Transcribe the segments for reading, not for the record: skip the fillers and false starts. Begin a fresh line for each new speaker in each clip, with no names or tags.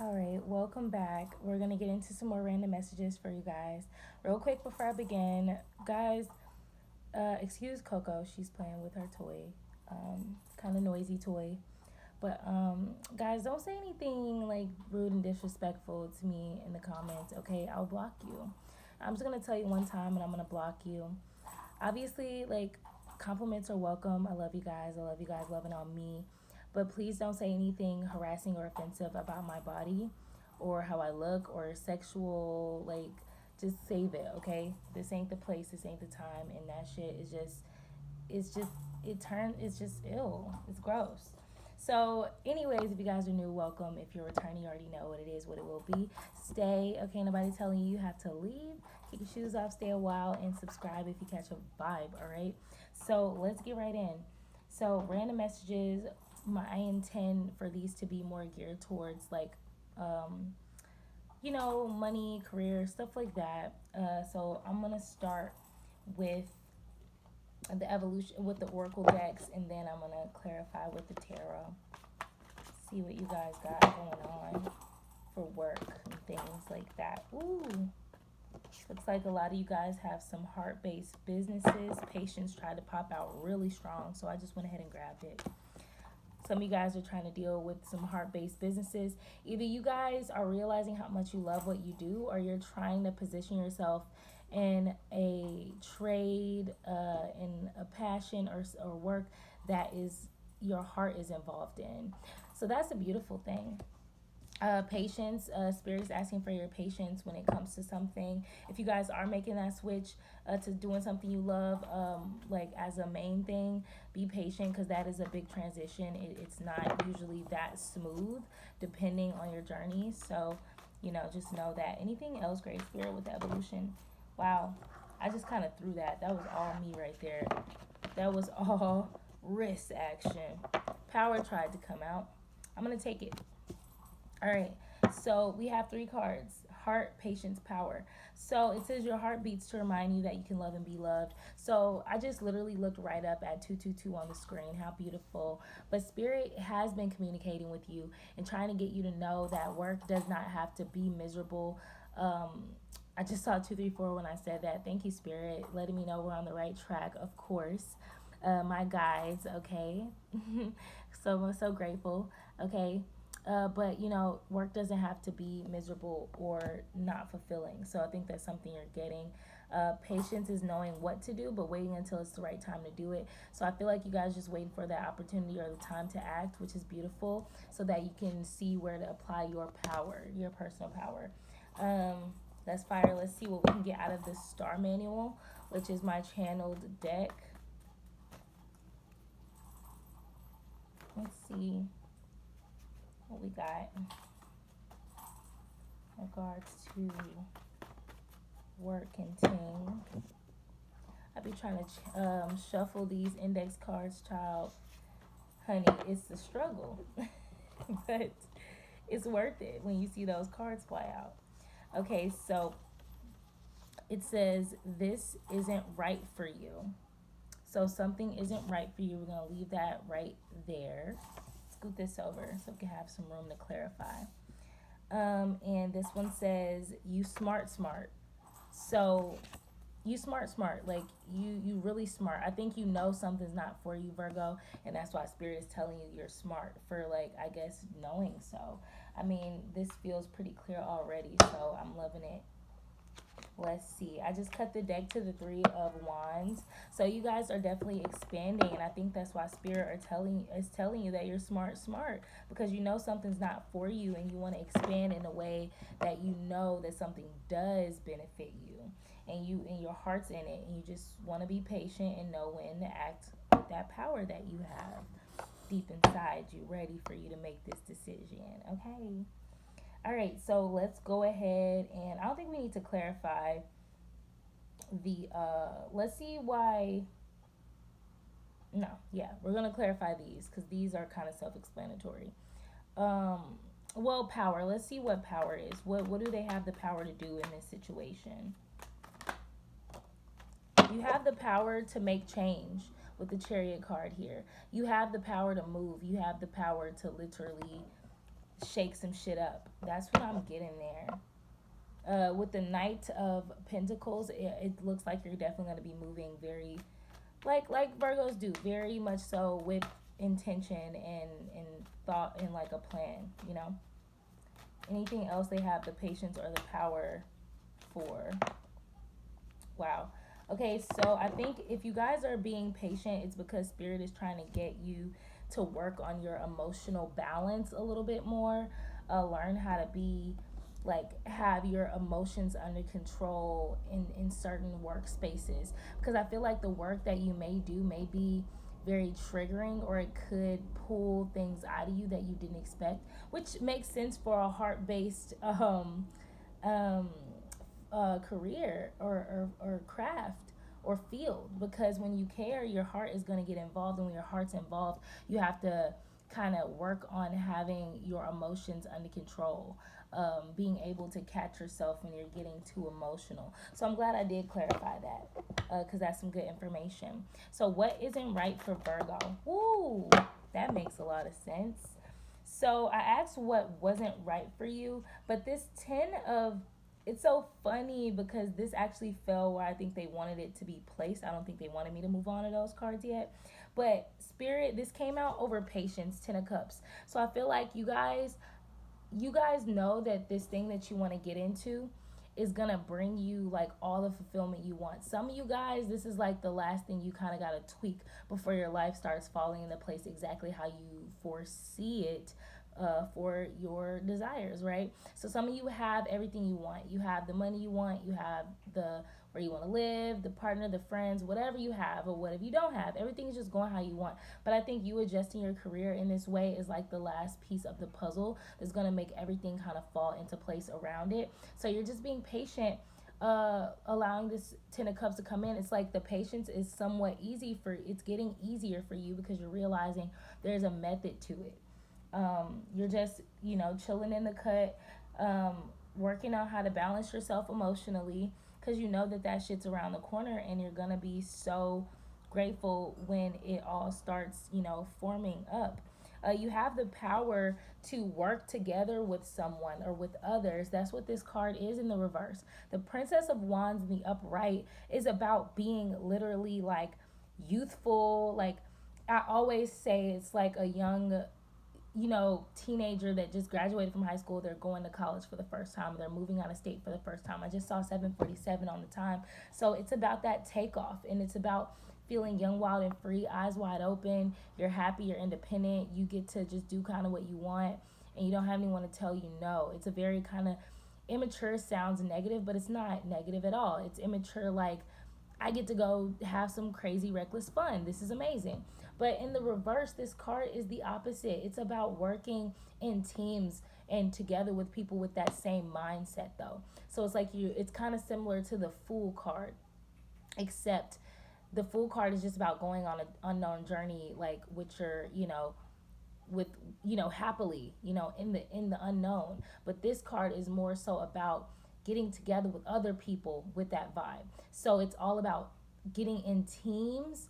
All right, welcome back. We're going to get into some more random messages for you guys. Real quick before I begin, guys, excuse Coco. She's playing with her toy. Kind of noisy toy. But guys, don't say anything like rude and disrespectful to me in the comments, okay? I'll block you. I'm just going to tell you one time and I'm going to block you. Obviously, like, compliments are welcome. I love you guys. I love you guys loving on me. But please don't say anything harassing or offensive about my body or how I look or sexual. Like, just save it, okay? This ain't the place. This ain't the time. And that shit is just, it's just ill. It's gross. So, anyways, if you guys are new, welcome. If you're returning, you already know what it is, what it will be. Stay, okay? Nobody telling you have to leave. Kick your shoes off, stay a while, and subscribe if you catch a vibe, all right? So, let's get right in. So, random messages, I intend for these to be more geared towards like, um, money, career, stuff like that. So, I'm going to start with the evolution with the oracle decks, and then I'm gonna clarify with the tarot. See what you guys got going on for work and things like that. Ooh, looks like a lot of you guys have some heart-based businesses. Patience tried to pop out really strong, so I just went ahead and grabbed it. Some of you guys are trying to deal with some heart-based businesses. Either you guys are realizing how much you love what you do, or you're trying to position yourself in a trade, in a passion or work that is your heart is involved in. So that's a beautiful thing. Patience, spirit is asking for your patience when it comes to something. If you guys are making that switch to doing something you love, like as a main thing, be patient because that is a big transition. It's not usually that smooth depending on your journey. So, just know that. Anything else, Great Spirit, with the evolution? Wow, I just kind of threw that. That was all me right there. That was all wrist action. Power tried to come out. I'm going to take it. All right. So we have three cards: heart, patience, power. So it says your heart beats to remind you that you can love and be loved. So I just literally looked right up at 222 on the screen. How beautiful. But Spirit has been communicating with you and trying to get you to know that work does not have to be miserable. I just saw 234 when I said that. Thank you, Spirit, letting me know we're on the right track, of course. My guides, okay? So I'm so grateful, okay? But work doesn't have to be miserable or not fulfilling. So I think that's something you're getting. Patience is knowing what to do, but waiting until it's the right time to do it. So I feel like you guys just waiting for that opportunity or the time to act, which is beautiful, so that you can see where to apply your power, your personal power. That's fire. Let's see what we can get out of this star manual, which is my channeled deck. Let's see what we got in regards to work and ting. I be trying to shuffle these index cards, child. Honey, it's a struggle, but it's worth it when you see those cards fly out. Okay, so it says this isn't right for you. So something isn't right for you. We're going to leave that right there. Scoot this over so we can have some room to clarify. And this one says, you smart. So you smart. Like, you really smart. I think you know something's not for you, Virgo. And that's why Spirit is telling you you're smart for, like, I guess, knowing so. I mean, this feels pretty clear already. So I'm loving it. Let's see. I just cut the deck to the Three of Wands. So you guys are definitely expanding, and I think that's why Spirit is telling you that you're smart, because you know something's not for you, and you want to expand in a way that you know that something does benefit you, and your heart's in it, and you just want to be patient and know when to act with that power that you have deep inside you, ready for you to make this decision. Okay. All right, so let's go ahead, and I don't think we need to clarify the let's see why. No, yeah, we're going to clarify these because these are kind of self-explanatory. um well, power, let's see what power is. What do they have the power to do in this situation? You have the power to make change with the Chariot card here. You have the power to move. You have the power to literally shake some shit up. That's what I'm getting there. With the Knight of Pentacles, it looks like you're definitely going to be moving very, like Virgos do, very much so with intention and thought and like a plan, you know. Anything else they have the patience or the power for. Wow. Okay, so I think if you guys are being patient, it's because Spirit is trying to get you to work on your emotional balance a little bit more. Learn how to be like have your emotions under control in certain workspaces, because I feel like the work that you may do may be very triggering, or it could pull things out of you that you didn't expect, which makes sense for a heart-based um, career or craft or field, because when you care, your heart is going to get involved, and when your heart's involved, you have to kind of work on having your emotions under control, being able to catch yourself when you're getting too emotional. So I'm glad I did clarify that, because that's some good information. So what isn't right for Virgo? Ooh, that makes a lot of sense. So I asked what wasn't right for you, but this 10 of, it's so funny because this actually fell where I think they wanted it to be placed. I don't think they wanted me to move on to those cards yet. But Spirit, this came out over patience, 10 of Cups. So I feel like you guys know that this thing that you want to get into is gonna bring you like all the fulfillment you want. Some of you guys, this is like the last thing you kind of gotta tweak before your life starts falling into place exactly how you foresee it, for your desires, right? So some of you have everything you want. You have the money you want. You have the where you want to live, the partner, the friends, whatever you have, or whatever you don't have. Everything is just going how you want. But I think you adjusting your career in this way is like the last piece of the puzzle that's going to make everything kind of fall into place around it. So you're just being patient, allowing this 10 of Cups to come in. It's like the patience is somewhat easy for, it's getting easier for you because you're realizing there's a method to it. You're just, chilling in the cut, working on how to balance yourself emotionally, because you know that that shit's around the corner, and you're gonna be so grateful when it all starts, forming up. You have the power to work together with someone or with others. That's what this card is in the reverse. The Princess of Wands in the upright is about being literally like youthful. Like I always say, it's like a young, teenager that just graduated from high school. They're going to college for the first time. They're moving out of state for the first time. I just saw 747 on the time. So it's about that takeoff, and it's about feeling young, wild, and free, eyes wide open. You're happy, you're independent. You get to just do kind of what you want, and you don't have anyone to tell you no. It's a very kind of immature, sounds negative, but it's not negative at all. It's immature, like, I get to go have some crazy, reckless fun. This is amazing. But in the reverse, this card is the opposite. It's about working in teams and together with people with that same mindset, though. So it's like it's kind of similar to the Fool card, except the Fool card is just about going on an unknown journey, like with your, with, happily, in the unknown. But this card is more so about getting together with other people with that vibe. So it's all about getting in teams,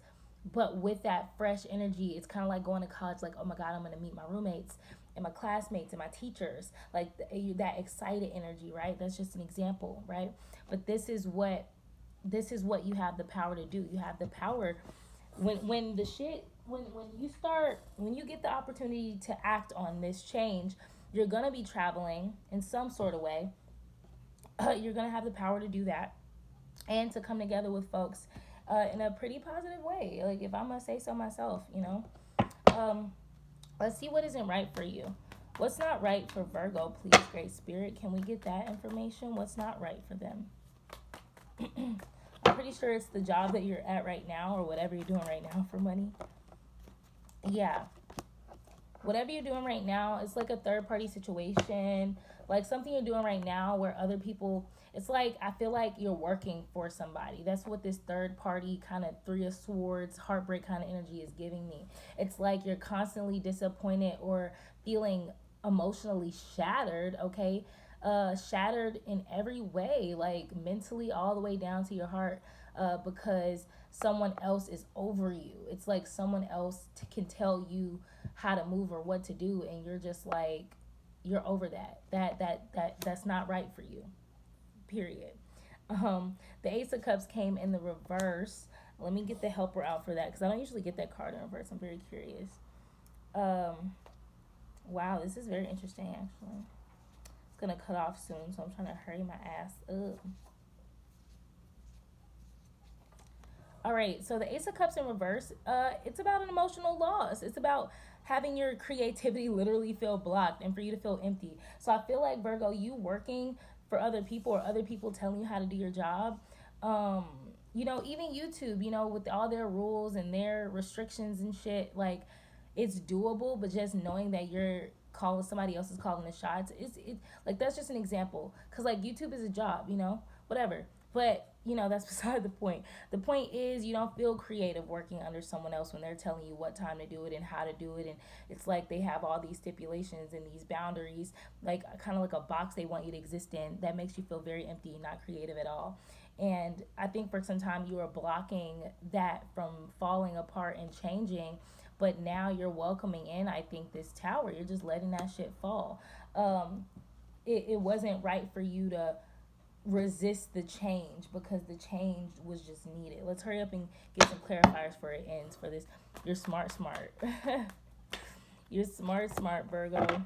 but with that fresh energy. It's kind of like going to college, like, oh my God, I'm going to meet my roommates and my classmates and my teachers, like that excited energy, right? That's just an example, right? But this is what you have the power to do. You have the power when the shit when you get the opportunity to act on this change, you're going to be traveling in some sort of way. You're going to have the power to do that and to come together with folks, in a pretty positive way. Like, if I'm going to say so myself, Um, let's see what isn't right for you. What's not right for Virgo, please, Great Spirit? Can we get that information? What's not right for them? I'm pretty sure it's the job that you're at right now, or whatever you're doing right now for money. Yeah. Whatever you're doing right now, it's like a third party situation, like something you're doing right now where other people, it's like, I feel like you're working for somebody. That's what this third party kind of Three of Swords heartbreak kind of energy is giving me. It's like you're constantly disappointed or feeling emotionally shattered, okay? Shattered in every way, like mentally all the way down to your heart, because someone else is over you. It's like someone else can tell you how to move or what to do, and you're just like, you're over that. That's not right for you. Period. The Ace of Cups came in the reverse. Let me get the helper out for that because I don't usually get that card in reverse. I'm very curious. Um, wow, this is very interesting actually. It's gonna cut off soon, so I'm trying to hurry my ass up. All right, so the Ace of Cups in reverse, it's about an emotional loss. It's about having your creativity literally feel blocked and for you to feel empty. So I feel like Virgo, you working for other people or other people telling you how to do your job. Um, even YouTube, with all their rules and their restrictions and shit, like it's doable, but just knowing that you're calling somebody else is calling the shots, like that's just an example. Cause like YouTube is a job, whatever. But that's beside the point. The point is you don't feel creative working under someone else when they're telling you what time to do it and how to do it, and it's like they have all these stipulations and these boundaries, like kind of like a box they want you to exist in that makes you feel very empty and not creative at all. And I think for some time you are blocking that from falling apart and changing, but now you're welcoming in, I think, this tower. You're just letting that shit fall. It wasn't right for you to resist the change because the change was just needed. Let's hurry up and get some clarifiers for it ends for this. You're smart, smart. You're smart, smart, Virgo.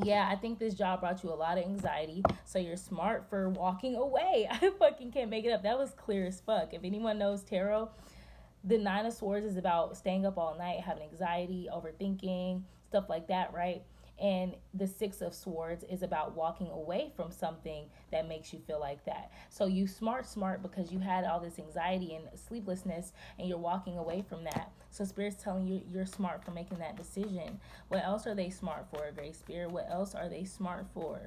Yeah, I think this job brought you a lot of anxiety. So you're smart for walking away. I fucking can't make it up. That was clear as fuck. If anyone knows tarot, the Nine of Swords is about staying up all night, having anxiety, overthinking, stuff like that, right? And the Six of Swords is about walking away from something that makes you feel like that. So you smart because you had all this anxiety and sleeplessness and you're walking away from that. So Spirit's telling you you're smart for making that decision. What else are they smart for, Great Spirit? What else are they smart for?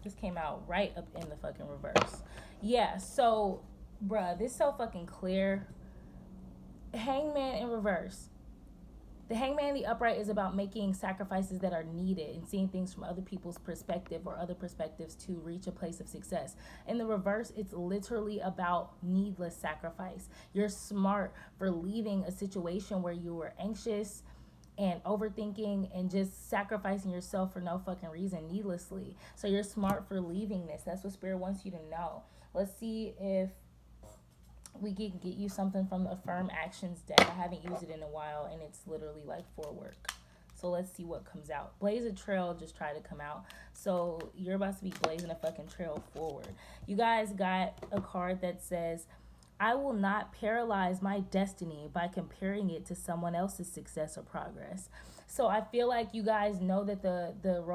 This came out right up in the fucking reverse. Yeah, so, bruh, this so fucking clear. Hangman in reverse. The hangman in the upright is about making sacrifices that are needed and seeing things from other people's perspective or other perspectives to reach a place of success. In the reverse, it's literally about needless sacrifice. You're smart for leaving a situation where you were anxious and overthinking and just sacrificing yourself for no fucking reason needlessly. So you're smart for leaving this. That's what Spirit wants you to know. Let's see if we can get you something from the Affirm Actions deck. I haven't used it in a while and it's literally like for work. So let's see what comes out. Blaze a trail just try to come out. So you're about to be blazing a fucking trail forward. You guys got a card that says, I will not paralyze my destiny by comparing it to someone else's success or progress. So I feel like you guys know that the road